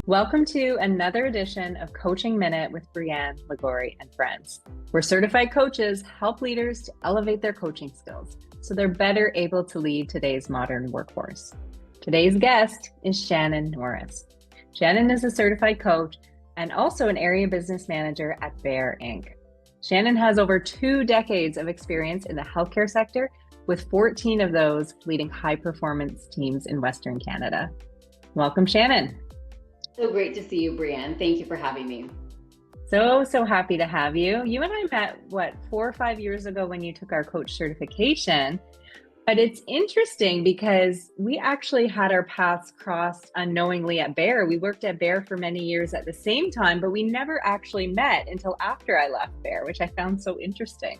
Welcome to another edition of Coaching Minute with Brianne Ligori and friends, where certified coaches help leaders to elevate their coaching skills so they're better able to lead today's modern workforce. Today's guest is Shannon Norris. Shannon is a certified coach and also an area business manager at Bear Inc. Shannon has over 2 decades of experience in the healthcare sector, with 14 of those leading high-performance teams in Western Canada. Welcome, Shannon. So great to see you, Brianne. Thank you for having me. So happy to have you. You and I met, 4 or 5 years ago when you took our coach certification. But it's interesting because we actually had our paths crossed unknowingly at Bear. We worked at Bear for many years at the same time, but we never actually met until after I left Bear, which I found so interesting.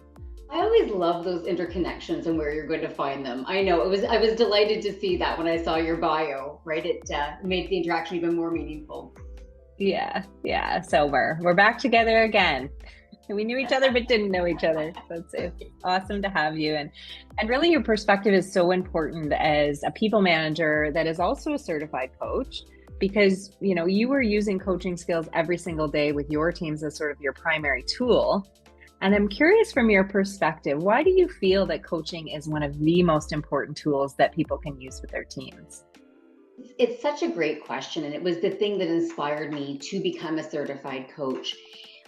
I always love those interconnections and where you're going to find them. I know I was delighted to see that when I saw your bio, right? It made the interaction even more meaningful. Yeah. So we're back together again. We knew each other, but didn't know each other. So it's awesome to have you. And really your perspective is so important as a people manager that is also a certified coach, because, you were using coaching skills every single day with your teams as sort of your primary tool. And I'm curious from your perspective, why do you feel that coaching is one of the most important tools that people can use with their teams? It's such a great question. And it was the thing that inspired me to become a certified coach.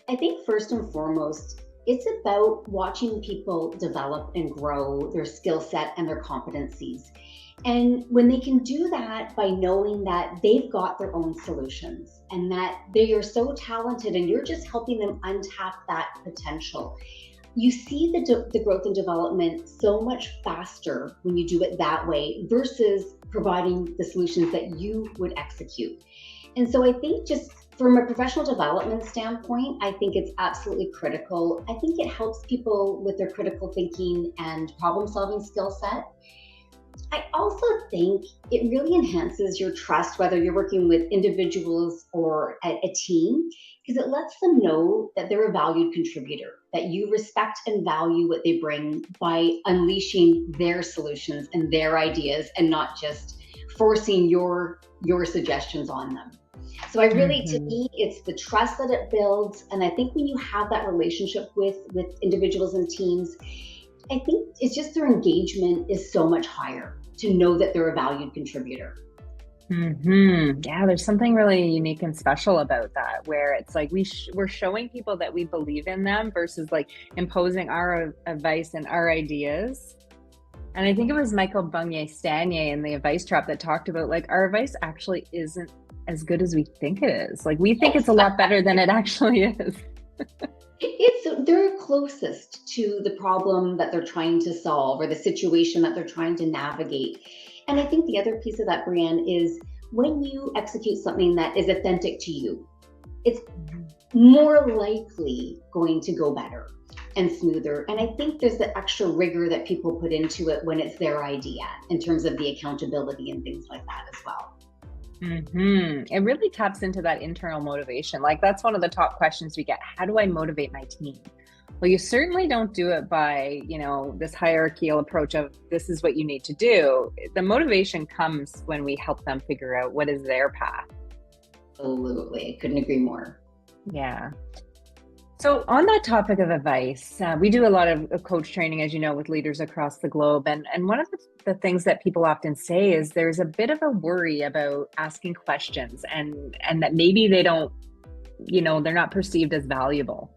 I think first and foremost, it's about watching people develop and grow their skill set and their competencies. And when they can do that by knowing that they've got their own solutions and that they are so talented and you're just helping them untap that potential, you see the growth and development so much faster when you do it that way versus providing the solutions that you would execute. And so I think just from a professional development standpoint, I think it's absolutely critical. I think it helps people with their critical thinking and problem-solving skill set. I also think it really enhances your trust, whether you're working with individuals or a team, because it lets them know that they're a valued contributor, that you respect and value what they bring by unleashing their solutions and their ideas and not just forcing your suggestions on them. So I really, to me, it's the trust that it builds. And I think when you have that relationship with individuals and teams, I think it's just their engagement is so much higher to know that they're a valued contributor. Yeah, there's something really unique and special about that, where it's like we're showing people that we believe in them versus like imposing our advice and our ideas. And I think it was Michael Bugnier-Stanier in the advice trap that talked about like our advice actually isn't as good as we think it is. Like we think it's a lot better than it actually is. They're closest to the problem that they're trying to solve or the situation that they're trying to navigate. And I think the other piece of that, Brianne, is when you execute something that is authentic to you, it's more likely going to go better and smoother. And I think there's the extra rigor that people put into it when it's their idea in terms of the accountability and things like that as well. It really taps into that internal motivation. Like that's one of the top questions we get. How do I motivate my team? Well, you certainly don't do it by, this hierarchical approach of this is what you need to do. The motivation comes when we help them figure out what is their path. Absolutely. I couldn't agree more. Yeah. So on that topic of advice, we do a lot of coach training, as you know, with leaders across the globe. And one of the things that people often say is there's a bit of a worry about asking questions and that maybe they don't, they're not perceived as valuable.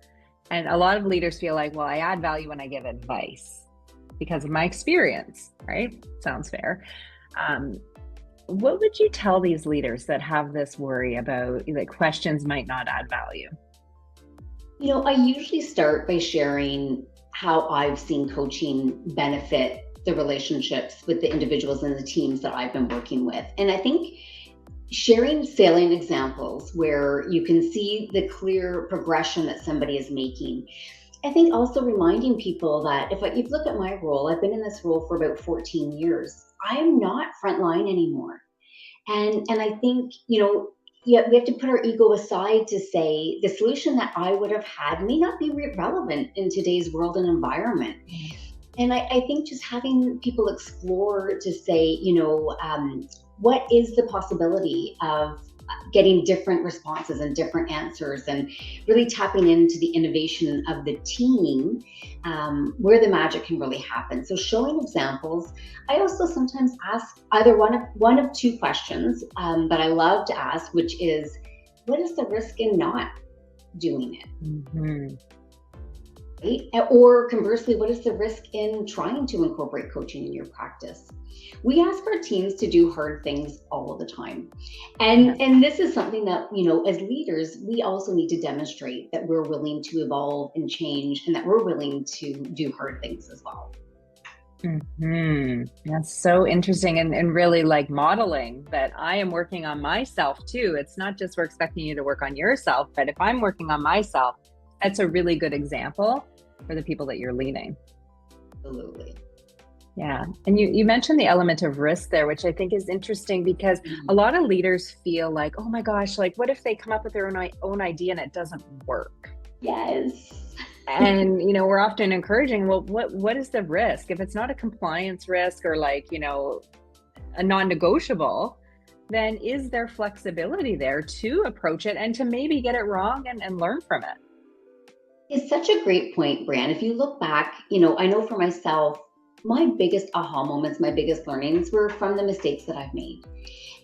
And a lot of leaders feel like, well, I add value when I give advice because of my experience, right? Sounds fair. What would you tell these leaders that have this worry about that questions might not add value? I usually start by sharing how I've seen coaching benefit the relationships with the individuals and the teams that I've been working with. And I think sharing salient examples where you can see the clear progression that somebody is making. I think also reminding people that if you look at my role, I've been in this role for about 14 years. I am not frontline anymore. And I think, we have to put our ego aside to say the solution that I would have had may not be relevant in today's world and environment. And I think just having people explore to say, what is the possibility of getting different responses and different answers, and really tapping into the innovation of the team, where the magic can really happen. So showing examples. I also sometimes ask either one of two questions that I love to ask, which is, what is the risk in not doing it? Mm-hmm. Right? Or conversely, what is the risk in trying to incorporate coaching in your practice? We ask our teams to do hard things all of the time. And this is something that, as leaders, we also need to demonstrate that we're willing to evolve and change, and that we're willing to do hard things as well. Mm-hmm. That's so interesting, and really like modeling that I am working on myself too. It's not just we're expecting you to work on yourself, but if I'm working on myself, that's a really good example for the people that you're leading. Absolutely. Yeah. And you mentioned the element of risk there, which I think is interesting because a lot of leaders feel like, oh my gosh, like what if they come up with their own idea and it doesn't work? Yes. And, we're often encouraging, well, what is the risk? If it's not a compliance risk or like, a non-negotiable, then is there flexibility there to approach it and to maybe get it wrong and learn from it? It's such a great point, Brianne. If you look back, I know for myself, my biggest aha moments, my biggest learnings were from the mistakes that I've made.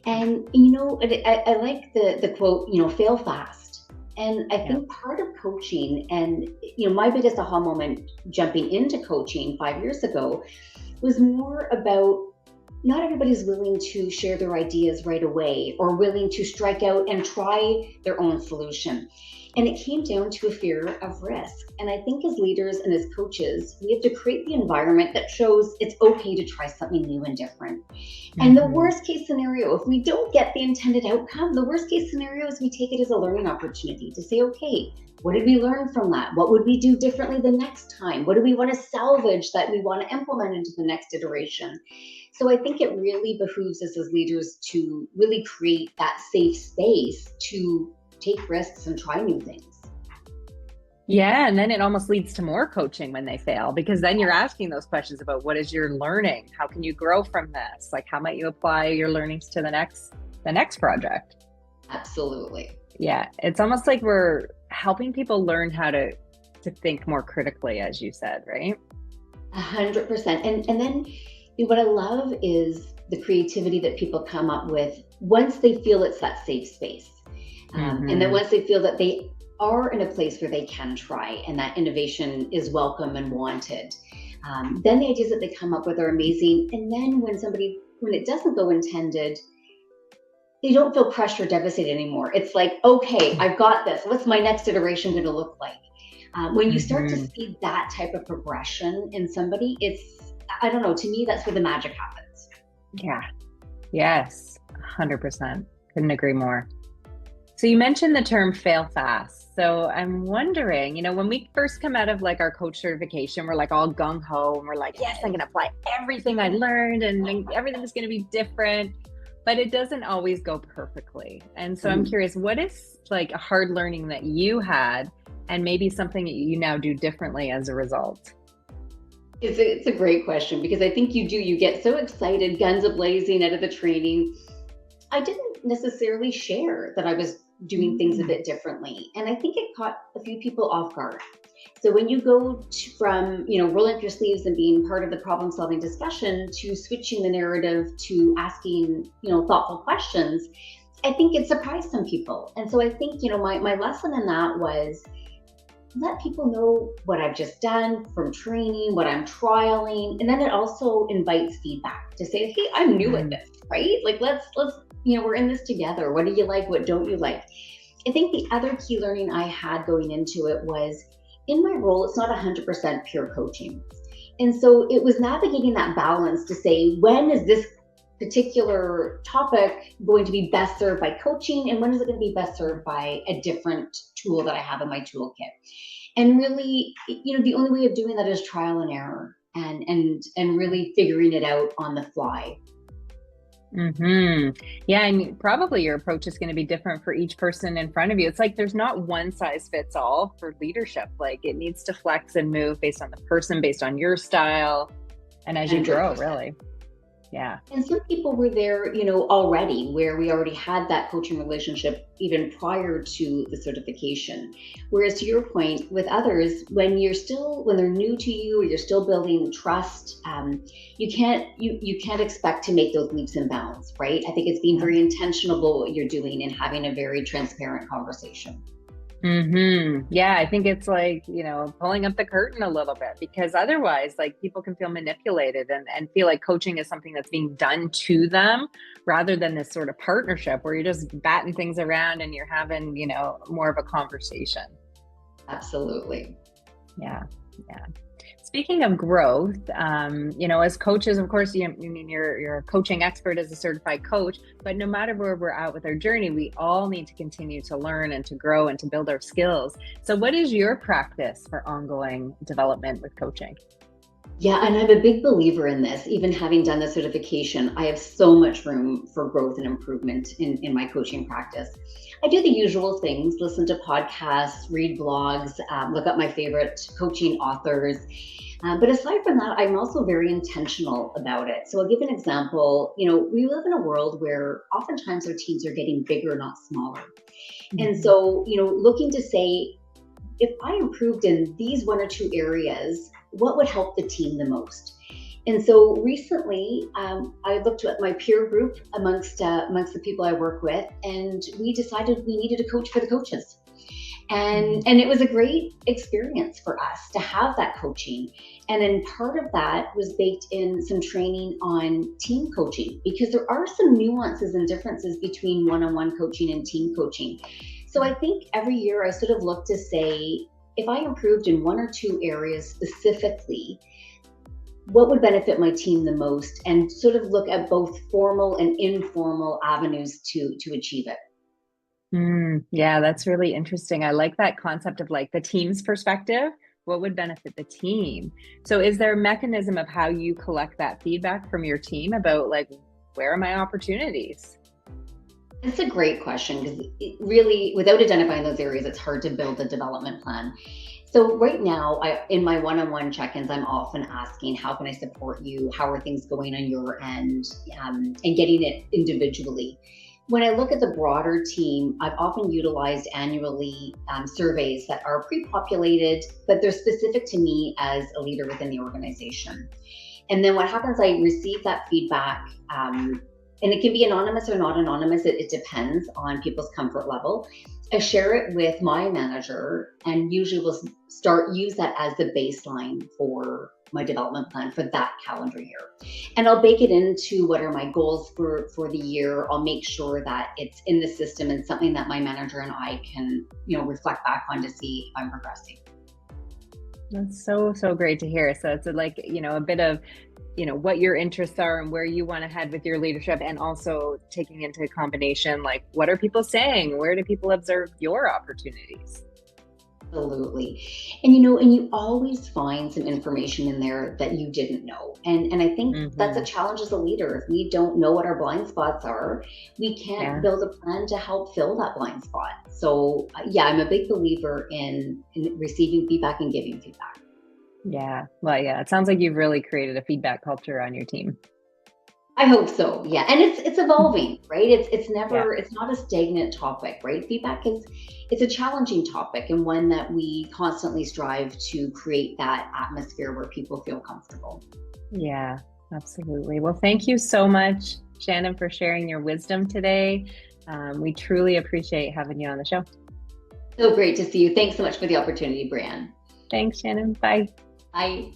And, I like the quote, fail fast. And I think part of coaching and, my biggest aha moment jumping into coaching 5 years ago was more about not everybody's willing to share their ideas right away or willing to strike out and try their own solution. And it came down to a fear of risk. And I think as leaders and as coaches, we have to create the environment that shows it's okay to try something new and different. Mm-hmm. And the worst case scenario, if we don't get the intended outcome, the worst case scenario is we take it as a learning opportunity to say, okay, what did we learn from that? What would we do differently the next time? What do we want to salvage that we want to implement into the next iteration? So I think it really behooves us as leaders to really create that safe space to take risks and try new things. Yeah. And then it almost leads to more coaching when they fail, because then you're asking those questions about what is your learning? How can you grow from this? Like, how might you apply your learnings to the next project? Absolutely. Yeah. It's almost like we're helping people learn how to think more critically, as you said, right? 100%. And then what I love is the creativity that people come up with once they feel it's that safe space. And then once they feel that they are in a place where they can try and that innovation is welcome and wanted, then the ideas that they come up with are amazing. And then when it doesn't go intended, they don't feel crushed or devastated anymore. It's like, okay, I've got this. What's my next iteration going to look like? When you start to see that type of progression in somebody, I don't know, to me, that's where the magic happens. Yeah. Yes. 100%. Couldn't agree more. So you mentioned the term fail fast. So I'm wondering, when we first come out of like our coach certification, we're like all gung ho and we're like, yes, I'm going to apply everything I learned and everything is going to be different, but it doesn't always go perfectly. And so I'm curious, what is like a hard learning that you had and maybe something that you now do differently as a result? It's a great question, because I think you get so excited, guns a-blazing out of the training. I didn't necessarily share that I was doing things a bit differently. And I think it caught a few people off guard. So when you go from, rolling up your sleeves and being part of the problem solving discussion to switching the narrative to asking, thoughtful questions, I think it surprised some people. And so I think, my lesson in that was let people know what I've just done from training, what I'm trialing. And then it also invites feedback to say, hey, I'm new at this, right? Like, let's we're in this together. What do you like? What don't you like? I think the other key learning I had going into it was in my role, it's not 100% pure coaching. And so it was navigating that balance to say, when is this particular topic going to be best served by coaching? And when is it going to be best served by a different tool that I have in my toolkit? And really, the only way of doing that is trial and error and really figuring it out on the fly. Yeah, and probably your approach is going to be different for each person in front of you. It's like there's not one size fits all for leadership. Like it needs to flex and move based on the person, based on your style, and as you 100%. Grow, really. Yeah. And some people were there, already, where we already had that coaching relationship even prior to the certification. Whereas to your point, with others, when they're new to you, or you're still building trust, you can't expect to make those leaps and bounds, right? I think it's being very intentional about what you're doing and having a very transparent conversation. Yeah, I think it's like, pulling up the curtain a little bit, because otherwise, like, people can feel manipulated and feel like coaching is something that's being done to them rather than this sort of partnership where you're just batting things around and you're having, more of a conversation. Absolutely. Yeah. Yeah. Speaking of growth, as coaches, of course, you're a coaching expert as a certified coach, but no matter where we're at with our journey, we all need to continue to learn and to grow and to build our skills. So what is your practice for ongoing development with coaching? Yeah, and I'm a big believer in this. Even having done the certification, I have so much room for growth and improvement in my coaching practice. I do the usual things: listen to podcasts, read blogs, look up my favorite coaching authors. But aside from that, I'm also very intentional about it. So I'll give an example. We live in a world where oftentimes our teams are getting bigger, not smaller. And Mhm. so, looking to say, if I improved in these one or two areas, what would help the team the most? And so recently, I looked at my peer group amongst the people I work with, and we decided we needed a coach for the coaches. Mhm. And it was a great experience for us to have that coaching. And then part of that was baked in some training on team coaching, because there are some nuances and differences between one-on-one coaching and team coaching. So I think every year I sort of look to say, if I improved in one or two areas specifically, what would benefit my team the most, and sort of look at both formal and informal avenues to achieve it. Yeah, that's really interesting. I like that concept of like the team's perspective. What would benefit the team? So, is there a mechanism of how you collect that feedback from your team about like, where are my opportunities? It's a great question, because really, without identifying those areas, it's hard to build a development plan. So right now, in my one-on-one check-ins, I'm often asking, how can I support you? How are things going on your end? And getting it individually. When I look at the broader team, I've often utilized annually surveys that are pre-populated, but they're specific to me as a leader within the organization. And then what happens, I receive that feedback, and it can be anonymous or not anonymous. It depends on people's comfort level. I share it with my manager, and usually we'll use that as the baseline for my development plan for that calendar year. And I'll bake it into what are my goals for the year. I'll make sure that it's in the system and something that my manager and I can, reflect back on to see if I'm progressing. That's so, so great to hear. So, it's like, a bit of, what your interests are and where you want to head with your leadership, and also taking into combination, like, what are people saying? Where do people observe your opportunities? Absolutely. And you always find some information in there that you didn't know. And I think that's a Hmm. challenge as a leader. If we don't know what our blind spots are, we can't Yeah. build a plan to help fill that blind spot. So, yeah, I'm a big believer in receiving feedback and giving feedback. Yeah. Well, yeah, it sounds like you've really created a feedback culture on your team. I hope so. Yeah. And it's evolving, right? It's Yeah. never it's not a stagnant topic, right? Feedback is it's a challenging topic, and one that we constantly strive to create that atmosphere where people feel comfortable. Yeah, absolutely. Well, thank you so much, Shannon, for sharing your wisdom today. We truly appreciate having you on the show. So great to see you. Thanks so much for the opportunity, Brianne. Thanks, Shannon. Bye. Bye.